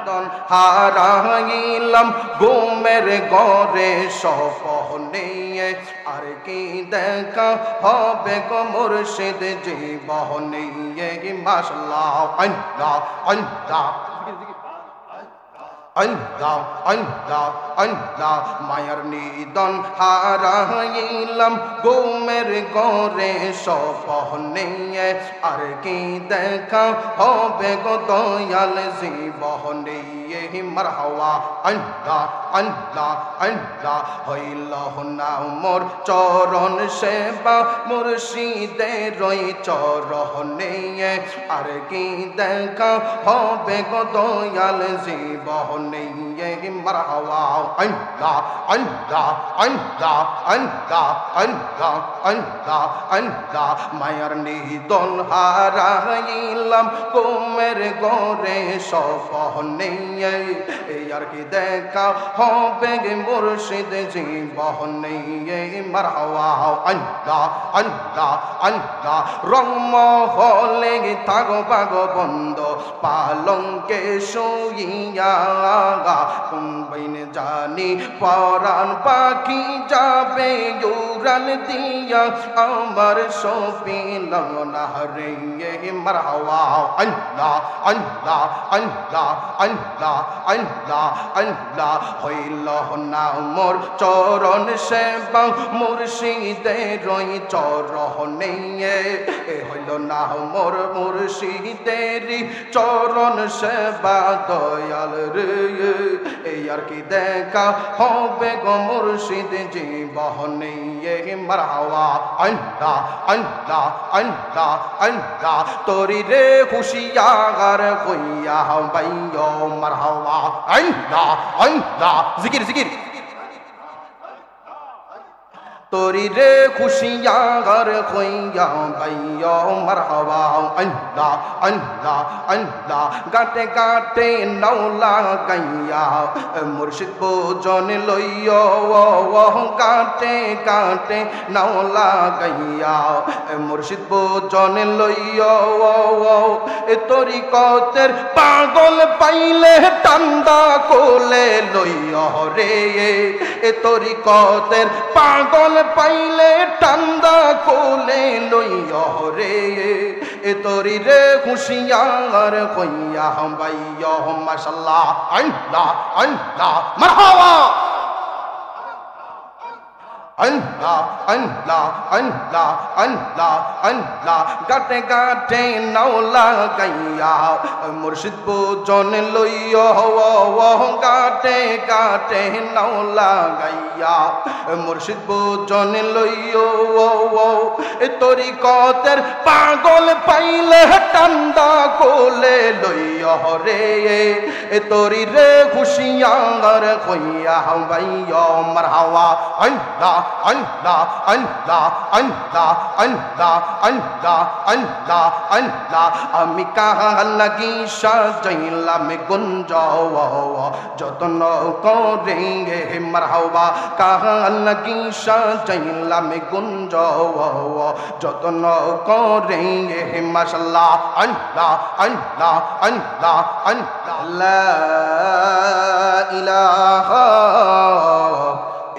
নিদন হারাইলাম ঘুমের ঘরে স্বপ্নে আর কি দেখা হবে গো মুর্শিদ জীবনে মাশাআল্লাহ আল্লাহ আল্লাহ আল্লাহ আল্লাহ আল্লাহ মায়ার নিদন হারাইলাম ঘুমের ঘরে স্বপ্নে আর কি দেখা হবে গো দয়াল জীবনে মারহাবা আল্লাহ আল্লাহ আল্লাহ হইল না মোর চরণ সেবা মুর্শিদের ওই চরণে আর কি দেখা হবে গো দয়াল জীবনে মারহাবা আল্লাহ আল্লাহ আল্লাহ আল্লাহ আল্লাহ আল্লাহ আল্লাহ মায়ার নিদন হারাইলাম ঘুমের ঘরে স্বপ্নে আর কি দেখা হবে গে মুর্শিদ জীবনে মারহাবা আল্লাহ আল্লাহ আল্লাহ রংমহলে থাকবা গো বন্ধ পালঙ্কে শুইয়া কোন বাইনে জানি পরাণ পাখি যাবে উড়াল দিয়া আমার সপিল না রে মারহাবা আল্লাহ আল্লাহ আল্লাহ আল্লাহ আল্লাহ আল্লাহ হইল না মোর চরণ সেবা মুর্শিদের ওই চরণে হইল না মোর মুর্শিদের চরণ সেবা দয়াল রে আর কি দেখা হবে গো মুর্শিদ জীবনে মারহাবা আল্লাহ আল্লাহ আল্লাহ আল্লাহ তোরি রে হুশিয়ার হইয়া বাইয়ো মারহাবা আল্লাহ আল্লাহ জিকির জিকির তোরি রে খুশিয়ার হইয়া বাইয়ো মারহাবা আল্লাহ আল্লাহ আল্লাহ গাটে গাটে নাওলা গাইয়া মুর্শিদ ভোজন লইও গাটে গাটে নাওলা গাইয়া মুর্শিদ ভোজন লইও তোরি কতের পাগল পাইলে টান্দা কোলে লইও রে তোরি কতের পাগল পাইলে টান্দা কোলে লইয়া রে তোরি রে খুশিয়ার হইয়া বাইয়া মাশাআল্লাহ আল্লাহ আল্লাহ মারহাবা আল্লাহ আল্লাহ আল্লাহ আল্লাহ আল্লাহ গাটে গাটে নাওলা গাইয়া মুর্শিদ ভোজন লইয়া গাটে গাটে নাওলা গাইয়া মুর্শিদ ভোজন লইয়া তোরি কতের পাগল পাইলে টান্দা কোলে লইয়া রে তোরি রে খুশিয়ার হইয়া বাইয়া মারহাবা আল্লাহ আল্লাহ আল্লাহ আল্লাহ আল্লাহ আল্লাহ আল্লাহ আল্লাহ আমি কাহা লাগি সাজাইলাম গুঞ্জ যতন করে মারহাবা কাহা লাগি সাজাইলাম গুঞ্জ যতন করে মাশাআল্লাহ আল্লাহ আল্লাহ আল্লাহ আল্লাহ লা ইলাহা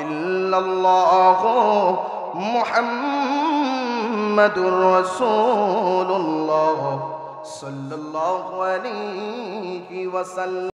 ইল্লাল্লাহু মুহাম্মাদুর রাসূলুল্লাহ সাল্লাল্লাহু আলাইহি ওয়াসাল্লাম।